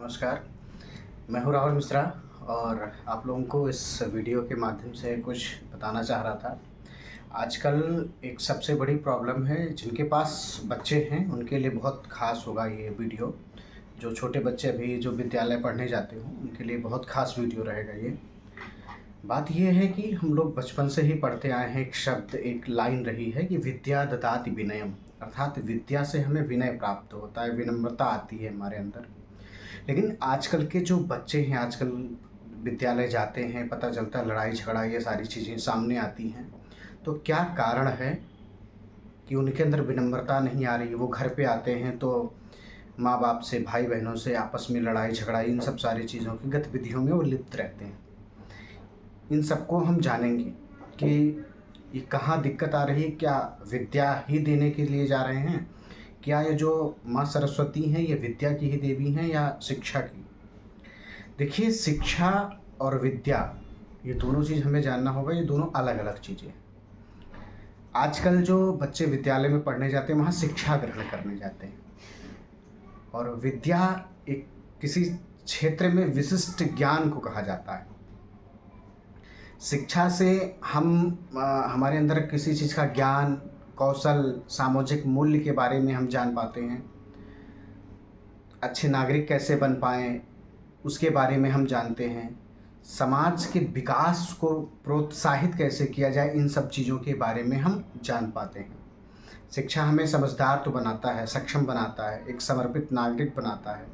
नमस्कार, मैं हूँ राहुल मिश्रा और आप लोगों को इस वीडियो के माध्यम से कुछ बताना चाह रहा था। आजकल एक सबसे बड़ी प्रॉब्लम है, जिनके पास बच्चे हैं उनके लिए बहुत ख़ास होगा ये वीडियो। जो छोटे बच्चे अभी जो विद्यालय पढ़ने जाते हों उनके लिए बहुत ख़ास वीडियो रहेगा ये। बात ये है कि हम लोग बचपन से ही पढ़ते आए हैं, एक शब्द एक लाइन रही है कि विद्या ददाति विनयम, अर्थात विद्या से हमें विनय प्राप्त होता है, विनम्रता आती है हमारे अंदर। लेकिन आजकल के जो बच्चे हैं, आजकल विद्यालय जाते हैं, पता चलता है लड़ाई झगड़ा ये सारी चीज़ें सामने आती हैं। तो क्या कारण है कि उनके अंदर विनम्रता नहीं आ रही? वो घर पे आते हैं तो माँ बाप से, भाई बहनों से आपस में लड़ाई झगड़ा, इन सब सारी चीज़ों की गतिविधियों में वो लिप्त रहते हैं। इन सबको हम जानेंगे कि ये कहाँ दिक्कत आ रही है। क्या विद्या ही देने के लिए जा रहे हैं? क्या ये जो माँ सरस्वती हैं ये विद्या की ही देवी हैं या शिक्षा की? देखिए, शिक्षा और विद्या ये दोनों चीज़ हमें जानना होगा, ये दोनों अलग-अलग चीज़ें हैं। आजकल जो बच्चे विद्यालय में पढ़ने जाते हैं वहाँ शिक्षा ग्रहण करने जाते हैं, और विद्या एक किसी क्षेत्र में विशिष्ट ज्ञान को कहा जाता है। शिक्षा से हम हमारे अंदर किसी चीज़ का ज्ञान, कौशल, सामाजिक मूल्य के बारे में हम जान पाते हैं। अच्छे नागरिक कैसे बन पाएँ उसके बारे में हम जानते हैं। समाज के विकास को प्रोत्साहित कैसे किया जाए, इन सब चीज़ों के बारे में हम जान पाते हैं। शिक्षा हमें समझदार तो बनाता है, सक्षम बनाता है, एक समर्पित नागरिक बनाता है।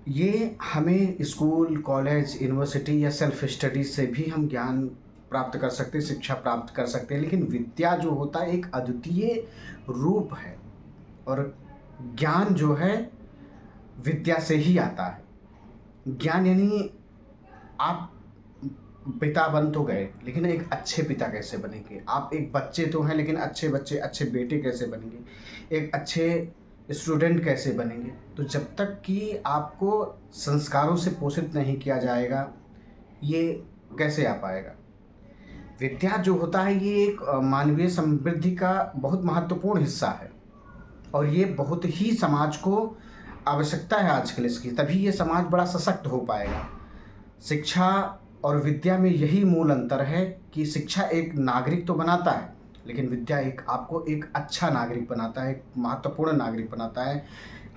ये हमें स्कूल, कॉलेज, यूनिवर्सिटी या सेल्फ स्टडी से भी हम ज्ञान प्राप्त कर सकते हैं, शिक्षा प्राप्त कर सकते हैं। लेकिन विद्या जो होता है एक अद्वितीय रूप है, और ज्ञान जो है विद्या से ही आता है। ज्ञान यानी आप पिता बन तो गए, लेकिन एक अच्छे पिता कैसे बनेंगे? आप एक बच्चे तो हैं, लेकिन अच्छे बच्चे, अच्छे बेटे कैसे बनेंगे? एक अच्छे स्टूडेंट कैसे बनेंगे? तो जब तक कि आपको संस्कारों से पोषित नहीं किया जाएगा, ये कैसे आ पाएगा? विद्या जो होता है ये एक मानवीय समृद्धि का बहुत महत्वपूर्ण हिस्सा है, और ये बहुत ही समाज को आवश्यकता है आजकल इसकी, तभी ये समाज बड़ा सशक्त हो पाएगा। शिक्षा और विद्या में यही मूल अंतर है कि शिक्षा एक नागरिक तो बनाता है, लेकिन विद्या एक आपको एक अच्छा नागरिक बनाता है, एक महत्वपूर्ण नागरिक बनाता है।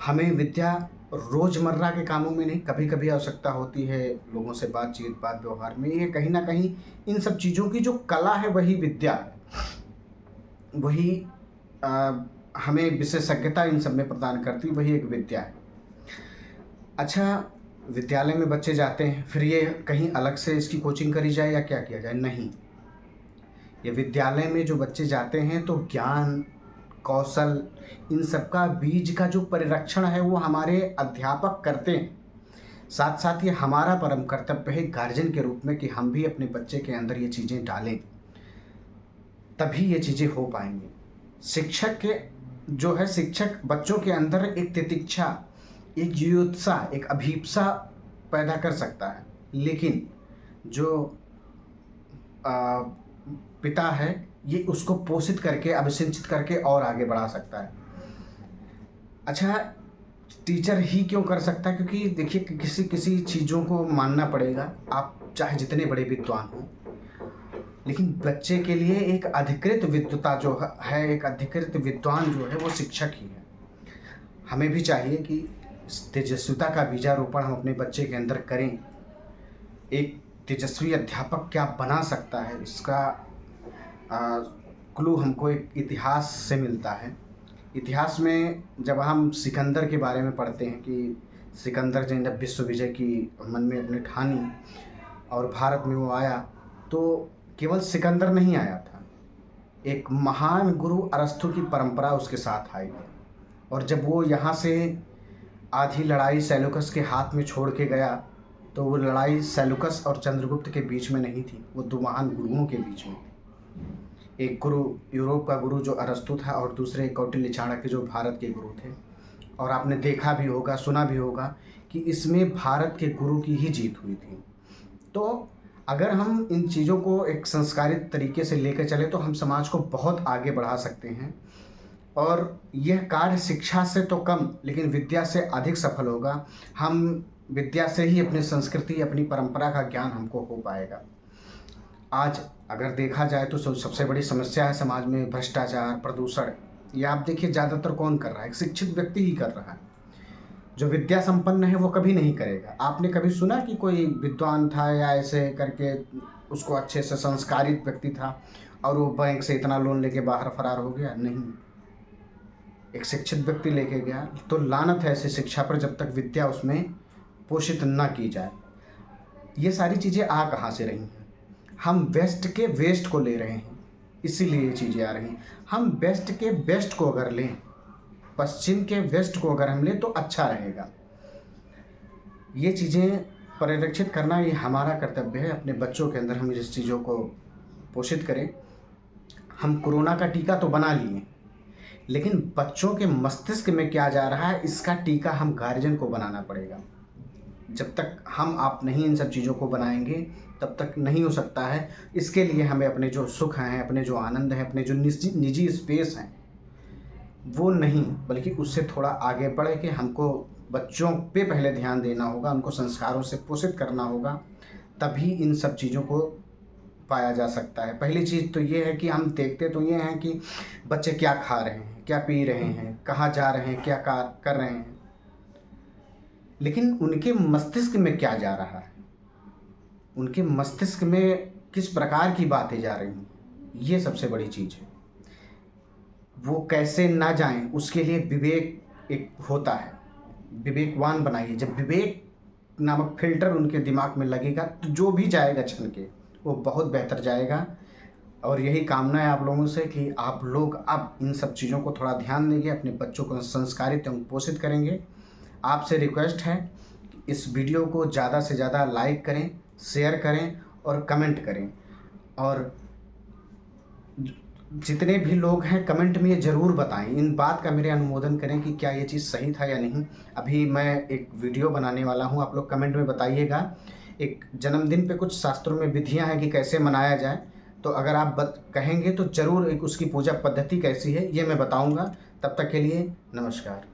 हमें विद्या रोज़मर्रा के कामों में नहीं, कभी-कभी आवश्यकता होती है लोगों से बातचीत, बात व्यवहार में, ये कहीं न कहीं इन सब चीज़ों की जो कला है वही विद्या है। वही हमें विशेषज्ञता इन सब में प्रदान करती, वही एक विद्या है। अच्छा, विद्यालय में बच्चे जाते हैं, फिर ये कहीं अलग से इसकी कोचिंग करी जाए या क्या किया जाए? नहीं। ये विद्यालय में जो बच्चे जाते हैं तो ज्ञान, कौशल, इन सब का बीज का जो परिरक्षण है वो हमारे अध्यापक करते हैं। साथ-साथ ये हमारा परम कर्तव्य है गार्जियन के रूप में कि हम भी अपने बच्चे के अंदर ये चीज़ें डालें, तभी ये चीज़ें हो पाएँगी। शिक्षक के जो है, शिक्षक बच्चों के अंदर एक तितिक्षा, एक जिज्ञासा, एक अभिप्सा पैदा कर सकता है, लेकिन जो अ, पिता है ये उसको पोषित करके, अभिसिंचित करके और आगे बढ़ा सकता है। अच्छा, टीचर ही क्यों कर सकता है? क्योंकि देखिए कि किसी चीज़ों को मानना पड़ेगा, आप चाहे जितने बड़े विद्वान हों, लेकिन बच्चे के लिए एक अधिकृत विद्वता जो है, एक अधिकृत विद्वान जो है वो शिक्षक ही है। हमें भी चाहिए कि इस तेजस्विता का बीजारोपण हम अपने बच्चे के अंदर करें। एक तेजस्वी अध्यापक क्या बना सकता है, इसका क्लू हमको एक इतिहास से मिलता है। इतिहास में जब हम सिकंदर के बारे में पढ़ते हैं कि सिकंदर ने जब विश्व विजय की मन में अपनी ठानी और भारत में वो आया, तो केवल सिकंदर नहीं आया था, एक महान गुरु अरस्तु की परंपरा उसके साथ आई थी। और जब वो यहाँ से आधी लड़ाई सेल्यूकस के हाथ में छोड़ के गया, तो वो लड़ाई सेल्यूकस और चंद्रगुप्त के बीच में नहीं थी, वो दो महान गुरुओं के बीच में थी। एक गुरु, यूरोप का गुरु जो अरस्तु था, और दूसरे कौटिल्य चाणक्य जो भारत के गुरु थे। और आपने देखा भी होगा, सुना भी होगा कि इसमें भारत के गुरु की ही जीत हुई थी। तो अगर हम इन चीज़ों को एक संस्कारित तरीके से लेकर चले तो हम समाज को बहुत आगे बढ़ा सकते हैं। और यह कार्य शिक्षा से तो कम लेकिन विद्या से अधिक सफल होगा। हम विद्या से ही अपनी संस्कृति, अपनी परंपरा का ज्ञान हमको हो पाएगा। आज अगर देखा जाए तो सबसे बड़ी समस्या है समाज में भ्रष्टाचार, प्रदूषण। ये आप देखिए ज़्यादातर कौन कर रहा है? एक शिक्षित व्यक्ति ही कर रहा है। जो विद्या संपन्न है वो कभी नहीं करेगा। आपने कभी सुना कि कोई विद्वान था या ऐसे करके उसको अच्छे से संस्कारित व्यक्ति था और वो बैंक से इतना लोन लेके बाहर फरार हो गया? नहीं, एक शिक्षित व्यक्ति लेके गया। तो लानत है ऐसी शिक्षा पर जब तक विद्या उसमें पोषित न की जाए। ये सारी चीज़ें आ कहाँ से रही हैं? हम वेस्ट के वेस्ट को ले रहे हैं, इसीलिए ये चीज़ें आ रही हैं। हम वेस्ट के बेस्ट को अगर लें, पश्चिम के वेस्ट को अगर हम लें तो अच्छा रहेगा। ये चीज़ें परिलक्षित करना ये हमारा कर्तव्य है। अपने बच्चों के अंदर हम इस चीज़ों को पोषित करें। हम कोरोना का टीका तो बना लिए, लेकिन बच्चों के मस्तिष्क में क्या जा रहा है इसका टीका हम गार्जियन को बनाना पड़ेगा। जब तक हम आप नहीं इन सब चीज़ों को बनाएंगे तब तक नहीं हो सकता है। इसके लिए हमें अपने जो सुख हैं, अपने जो आनंद हैं, अपने जो निजी स्पेस हैं, वो नहीं बल्कि उससे थोड़ा आगे बढ़ के हमको बच्चों पे पहले ध्यान देना होगा, उनको संस्कारों से पोषित करना होगा, तभी इन सब चीज़ों को पाया जा सकता है। पहली चीज़ तो ये है कि हम देखते तो ये हैं कि बच्चे क्या खा रहे हैं, क्या पी रहे हैं, कहाँ जा रहे हैं, क्या कर रहे हैं, लेकिन उनके मस्तिष्क में क्या जा रहा है, उनके मस्तिष्क में किस प्रकार की बातें जा रही हैं, ये सबसे बड़ी चीज़ है। वो कैसे ना जाएं उसके लिए विवेक एक होता है, विवेकवान बनाइए। जब विवेक नामक फिल्टर उनके दिमाग में लगेगा तो जो भी जाएगा छन के वो बहुत बेहतर जाएगा। और यही कामना है आप लोगों से कि आप लोग अब इन सब चीज़ों को थोड़ा ध्यान देंगे, अपने बच्चों को संस्कारित एवं पोषित करेंगे। आपसे रिक्वेस्ट है कि इस वीडियो को ज़्यादा से ज़्यादा लाइक करें, शेयर करें और कमेंट करें। और जितने भी लोग हैं कमेंट में ये ज़रूर बताएं, इन बात का मेरे अनुमोदन करें कि क्या ये चीज़ सही था या नहीं। अभी मैं एक वीडियो बनाने वाला हूँ, आप लोग कमेंट में बताइएगा। एक जन्मदिन पे कुछ शास्त्रों में विधियाँ हैं कि कैसे मनाया जाए, तो अगर आप कहेंगे तो ज़रूर एक उसकी पूजा पद्धति कैसी है ये मैं बताऊँगा। तब तक के लिए नमस्कार।